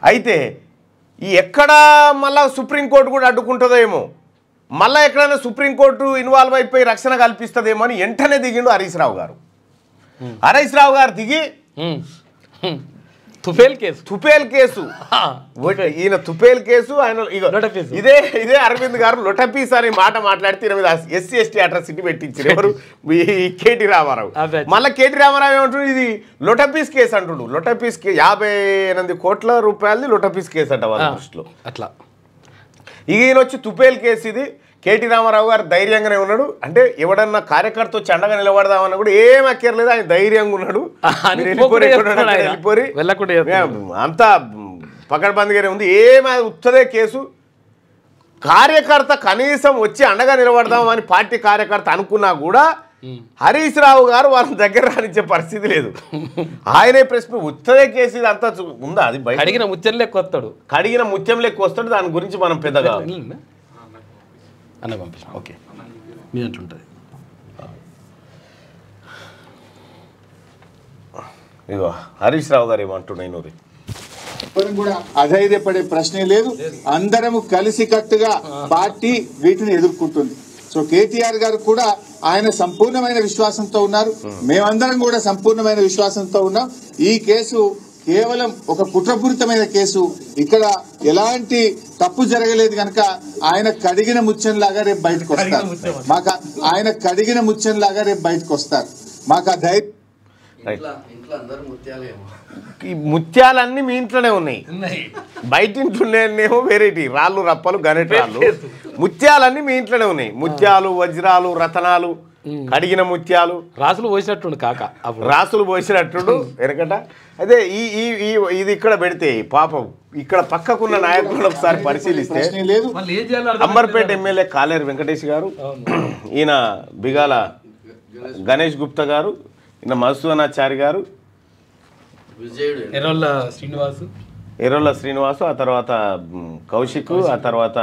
అయితే ఈ ఎక్కడ మళ్ళా సుప్రీంకోర్టు కూడా అడ్డుకుంటుందో ఏమో, మళ్ళీ ఎక్కడైనా సుప్రీంకోర్టు ఇన్వాల్వ్ అయిపోయి రక్షణ కల్పిస్తుందేమో అని వెంటనే దిగిండు హరీష్ రావు గారు. హరీష్ రావు గారు దిగి తుఫేల్ కేసు ఈయన తుఫేల్ కేసు, ఆయన ఇదే అరవింద్ గారు లొటపీస్ అనే మాట మాట్లాడితే ఈయన మీద ఎస్సీ ఎస్టీ అట్రాసిటీ పెట్టించారు ఎవరు, కేటీ రామారావు. మళ్ళీ కేటీ రామారావు ఏమంటుండ్రు, ఇది లొటపీస్ కేసు అంటుండు. లొటపీస్ 58 కోట్ల రూపాయలది లొటపీస్ కేసు అంట వాళ్ళ దృష్టిలో. అట్లా ఈయన వచ్చి తుఫేల్ కేసు ఇది. కేటీ రామారావు గారు ధైర్యంగానే ఉన్నాడు. అంటే ఎవడన్నా కార్యకర్త వచ్చి అండగా నిలబడదామన్నా కూడా ఏం అక్కర్లేదు, ఆయన ధైర్యంగా ఉన్నాడు. అంతా పకడ్బందీగానే ఉంది, ఏమి ఉత్తదే కేసు. కార్యకర్త కనీసం వచ్చి అండగా నిలబడదామని పార్టీ కార్యకర్త అనుకున్నా కూడా హరీష్ రావు గారు వాళ్ళ దగ్గర రానిచ్చే పరిస్థితి లేదు. ఆయనే ప్రశ్న ఉత్తదే కేసు ఇది అంతా ఉందా, అది కడిగిన ముత్యం లెక్క వస్తాడు, కడిగిన ముత్యం లెక్క వస్తాడు. దాని గురించి మనం పెద్దగా అన్న పంపించాం. ఓకే మీ అట్లుంటుంది. ఇగో హరీష్ రావు గారు ఏమంటున్నాయి కూడా అధైర్యపడే ప్రశ్నే లేదు. అందరము కలిసి కట్టుగా పార్టీ వీటిని ఎదుర్కొంటుంది. సో కేటీఆర్ గారు కూడా ఆయన సంపూర్ణమైన విశ్వాసంతో ఉన్నారు, మేమందరం కూడా సంపూర్ణమైన విశ్వాసంతో ఉన్నాం. ఈ కేసు కేవలం ఒక కుట్రపూరితమైన కేసు, ఇక్కడ ఎలాంటి తప్పు జరగలేదు కనుక ఆయన కడిగిన ముత్యంలాగా రేపు బయటకు వస్తారు. మాకు ఆయన కడిగిన ముత్యంలాగా రేపు బయటకు వస్తారు. మాకు ఆ ధైర్యం. ఈ ముత్యాలన్నీ మీ ఇంట్లోనే ఉన్నాయి, బయట ఇంట్లోనేమో వెరైటీ రాళ్ళు రప్పలు గణేట్ రాళ్ళు. ముత్యాలన్నీ మీ ఇంట్లోనే ఉన్నాయి. ముత్యాలు, వజ్రాలు, రతనాలు, కడిగిన ముత్యాలు, రాసులు పోసినట్టుండు కాక, రాసులు పోసినట్టుండు వెనకట. అదే ఇది ఇక్కడ పెడితే పాపం ఇక్కడ పక్కకున్న నాయకులను ఒకసారి పరిశీలిస్తే అంబర్పేట ఎమ్మెల్యే కాలేరు వెంకటేష్ గారు, ఈయన బిగాల గణేష్ గుప్తా గారు, ఈయన మధుసూదనాచారి గారు, ఎర్రొల్ల శ్రీనివాసు, ఆ తర్వాత కౌశిక్, ఆ తర్వాత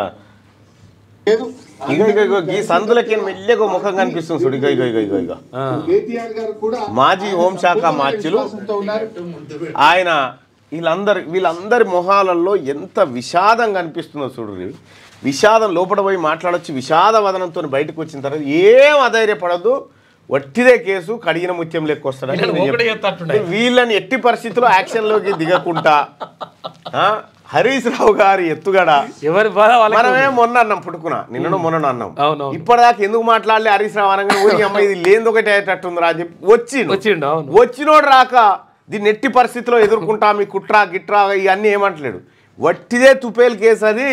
ఈ సందులకి మెల్లగా ముఖం కనిపిస్తుంది చూడు. ఇగో మాజీ హోంశాఖ మార్చులు ఆయన. వీళ్ళందరి మొహాలలో ఎంత విషాదం కనిపిస్తుందో చూడు. విషాదం లోపల పోయి మాట్లాడొచ్చు, విషాద వదనంతో బయటకు వచ్చిన తర్వాత ఏం అధైర్యపడద్దు, వట్టిదే కేసు, కడిగిన ముత్యం లెక్క వస్తాడని. వీళ్ళని ఎట్టి పరిస్థితుల్లో యాక్షన్లోకి దిగకుండా హరీష్ రావు గారి ఎత్తుగడ మనమే మొన్న అన్నాం, పుట్టుకున్నా నిన్నను మొన్న అన్నాం. ఇప్పటిదాకా ఎందుకు మాట్లాడలే హరీష్ రావు అనగా ఊరి అమ్మాయి ఇది లేని ఒకటి అయ్యేటట్టుందిరా అని చెప్పి వచ్చినోడు రాక దీన్ని ఎట్టి పరిస్థితిలో ఎదుర్కొంటా, మీ కుట్రా గిట్రా ఇవన్నీ ఏమంటలేడు. వట్టిదే తుపేల్ కేసు అది.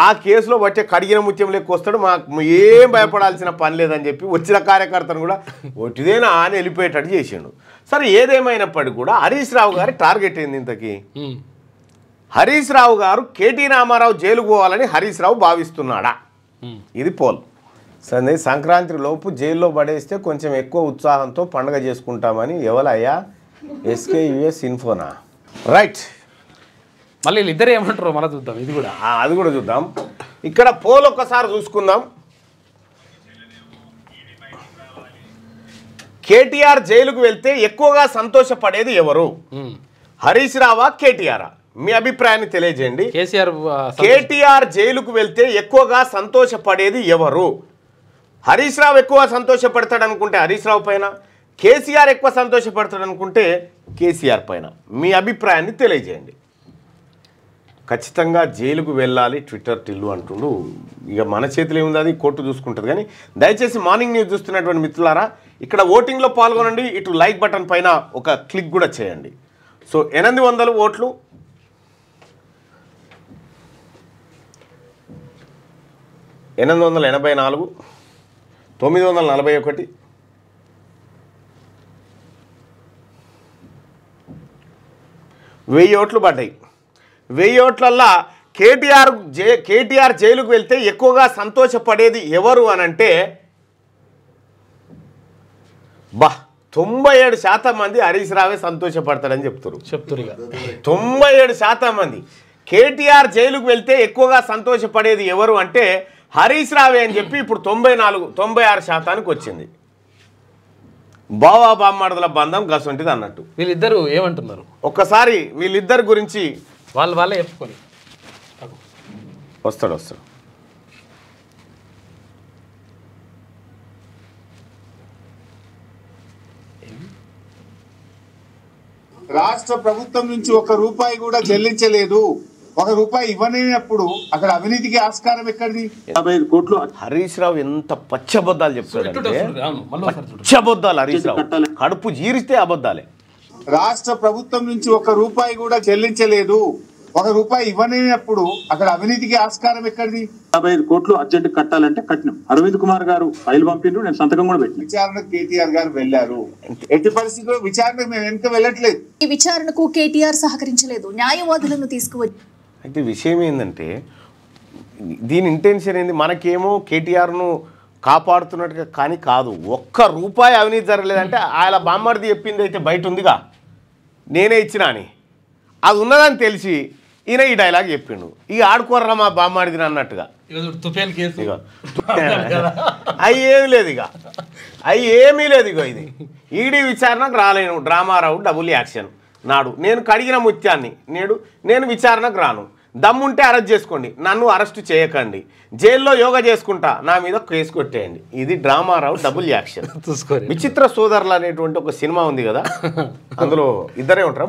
ఆ కేసులో వచ్చే కడిగిన ముత్యం లెక్క వస్తాడు, మాకు ఏం భయపడాల్సిన పని లేదని చెప్పి వచ్చిన కార్యకర్తను కూడా వట్టిదేనా అని వెళ్ళిపోయేటట్టు చేసిండు. సరే ఏదేమైనప్పటికీ కూడా హరీష్ రావు గారి టార్గెట్ ఏంది ఇంతకీ? హరీష్ రావు గారు కేటీ రామారావు జైలుకు పోవాలని హరీష్ రావు భావిస్తున్నాడా? ఇది పోల్. సరే సంక్రాంతి లోపు జైల్లో పడేస్తే కొంచెం ఎక్కువ ఉత్సాహంతో పండుగ చేసుకుంటామని ఎవరయ్యా? SKUS ఇన్ఫోనా? రైట్. మళ్ళీ వీళ్ళిద్దరు ఏమంటారో మనం చూద్దాం, ఇది కూడా అది కూడా చూద్దాం. ఇక్కడ పోల్ ఒక్కసారి చూసుకుందాం. కేటీఆర్ జైలుకు వెళ్తే ఎక్కువగా సంతోషపడేది ఎవరు? హరీష్ రావా, కేటీఆరా? మీ అభిప్రాయాన్ని తెలియజేయండి. కేటీఆర్ జైలుకు వెళ్తే ఎక్కువగా సంతోషపడేది ఎవరు? హరీష్ రావు ఎక్కువ సంతోషపడతాడు అనుకుంటే హరీష్ రావు పైన, కేసీఆర్ ఎక్కువ సంతోషపడతాడు అనుకుంటే కేసీఆర్ పైన. మీ అభిప్రాయాన్ని తెలియజేయండి. ఖచ్చితంగా జైలుకు వెళ్ళాలి ట్విట్టర్ టిల్లు అంటుండు. ఇక మన చేతిలో ఏముంది, అది కోర్టు చూసుకుంటుంది. కానీ దయచేసి మార్నింగ్ న్యూస్ చూస్తున్నటువంటి మిత్రులారా, ఇక్కడ ఓటింగ్లో పాల్గొనండి. ఇటు లైక్ బటన్ పైన ఒక క్లిక్ కూడా చేయండి. సో 800 ఓట్లు, 884, 941, 1000 ఓట్లు పడ్డాయి. 1000 ఓట్లల్లా కేటీఆర్ జైలుకు వెళ్తే ఎక్కువగా సంతోషపడేది ఎవరు అనంటే 97% మంది హరీష్ రావే సంతోషపడతాడని చెప్తారు. 97% మంది. కేటీఆర్ జైలుకు వెళ్తే ఎక్కువగా సంతోషపడేది ఎవరు అంటే హరీష్ రావే అని చెప్పి ఇప్పుడు 96% వచ్చింది. బావా బామ్మడుదల బంధం గసొంటిది అన్నట్టు. వీళ్ళిద్దరు ఏమంటున్నారు? ఒక్కసారి వీళ్ళిద్దరి గురించి వాళ్ళే చెప్పుకొని వస్తాడు. రాష్ట్ర ప్రభుత్వం నుంచి 1 రూపాయి కూడా చెల్లించలేదు, 1 రూపాయి ఇవ్వలేనప్పుడు అక్కడ అవినీతికి ఆస్కారం ఎక్కడిది? 55 కోట్లు. హరీష్ రావు ఎంత పచ్చబద్దాలు చెప్తాడంటే పచ్చబద్దాలు. హరీష్ రావు కడుపు జీరిస్తే అబద్ధాలే. రాష్ట్ర ప్రభుత్వం నుంచి 1 రూపాయి కూడా చెల్లించలేదు, 1 రూపాయి ఇవ్వలేనప్పుడు అక్కడ అవినీతికి ఆస్కారం ఎక్కడిది? 55 కోట్లు అర్జెంట్ కట్టాలంటే కట్టినాం. అరవింద్ కుమార్ గారు ఫైల్ పంపిండ్రు, నేను సంతకం కూడా పెట్టిన. విచారణకు కేటీఆర్ గారు వెళ్లారు, ఎట్టి పరిస్థితుల్లో విచారణకు మేము వెనుక వెళ్ళట్లేదు. ఈ విచారణకు కేటీఆర్ సహకరించలేదు, న్యాయవాదులను తీసుకువచ్చి. అయితే విషయం ఏంటంటే దీని ఇంటెన్షన్ ఏంది, మనకేమో కేటీఆర్ను కాపాడుతున్నట్టుగా కానీ కాదు. 1 రూపాయి అవినీతి జరగలేదంటే ఆయన బామ్మర్ది చెప్పింది అయితే బయట ఉందిగా, నేనే ఇచ్చినా అని, అది ఉన్నదని తెలిసి ఈయన ఈ డైలాగ్ చెప్పిండు. ఇక ఆడుకోర్రా మా బామ్మర్దిని అన్నట్టుగా. అవి ఏమీ లేదు, ఇక ఇది ఈడీ విచారణకు రాలేను, డ్రామారావు డబుల్ యాక్షన్ నాడు. నేను కడిగిన ముత్యాన్ని నేను విచారణకు రాను, దమ్ముంటే అరెస్ట్ చేసుకోండి, నన్ను అరెస్ట్ చేయకండి, జైల్లో యోగా చేసుకుంటా, నా మీద కేసు కొట్టేయండి. ఇది డ్రామారావు డబుల్ యాక్షన్. విచిత్ర సోదరులు అనేటువంటి ఒక సినిమా ఉంది కదా, అందులో ఇద్దరే ఉంటారు,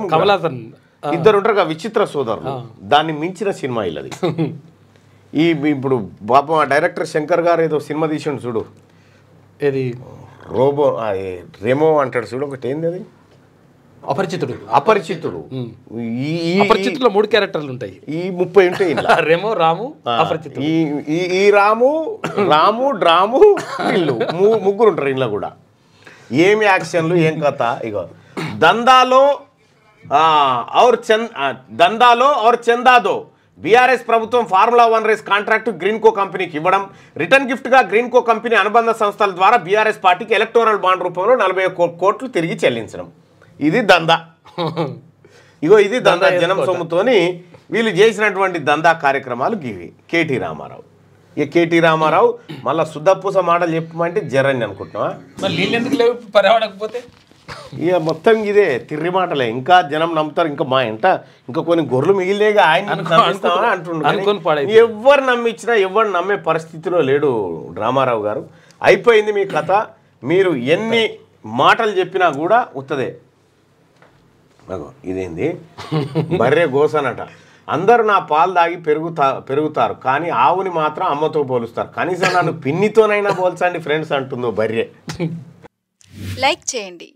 ఇద్దరు ఉంటారు కదా విచిత్ర సోదరులు. దాన్ని మించిన సినిమా ఇల్లది. ఇప్పుడు పాపం డైరెక్టర్ శంకర్ గారు ఏదో సినిమా తీసిండు చూడు, ఏది రెమో అంటాడు చూడు, ఒకటి ఏంది అది, అపరిచితుడు. అపరిచితులో 3 క్యారెక్టర్లు ఉంటాయి, ఈ 30 ఉంటాయి. రెమో, రాము, అపరిచితుడు. ఈ రాము డ్రాము వీళ్ళు ముగ్గురు ఉంటారు ఇంట్లో కూడా. ఏమి యాక్షన్లు, ఏం కథ. ఇగో దందాలో ఔర్ చందాదో బీఆర్ఎస్ ప్రభుత్వం ఫార్ములా 1 రేస్ కాంట్రాక్టు గ్రీన్కో కంపెనీకి ఇవ్వడం, రిటర్న్ గిఫ్ట్గా గ్రీన్కో కంపెనీ అనుబంధ సంస్థల ద్వారా బీఆర్ఎస్ పార్టీకి ఎలక్టోరల్ బాండ్ రూపంలో 40 కోట్లు తిరిగి చెల్లించడం. ఇది దందా. ఇగో ఇది దందా. జనం సొమ్ముతోని వీళ్ళు చేసినటువంటి దందా కార్యక్రమాలు గివి. కేటీ రామారావు మళ్ళీ శుద్ధపూస మాటలు చెప్పమంటే జరని అనుకుంటున్నావా? ఇక మొత్తం ఇదే తిర్రి మాటలే. ఇంకా జనం నమ్ముతారు, ఇంకా మా ఇంట ఇంకా కొన్ని గొర్రెలు మిగిలినగా ఆయన అంటుండ్రు. ఎవరు నమ్మించినా ఎవరు నమ్మే పరిస్థితిలో లేడు డ్రామారావు గారు. అయిపోయింది మీ కథ. మీరు ఎన్ని మాటలు చెప్పినా కూడా ఉత్తదే. ఇదేంది బర్రె గోసనట. అందరూ నా పాలు దాగి పెరుగుతారు, కానీ ఆవుని మాత్రం అమ్మతో పోలుస్తారు. కనీసం నన్ను పిన్నితోనైనా పోల్చండి ఫ్రెండ్స్ అంటుందో బర్రె. లైక్ చేయండి,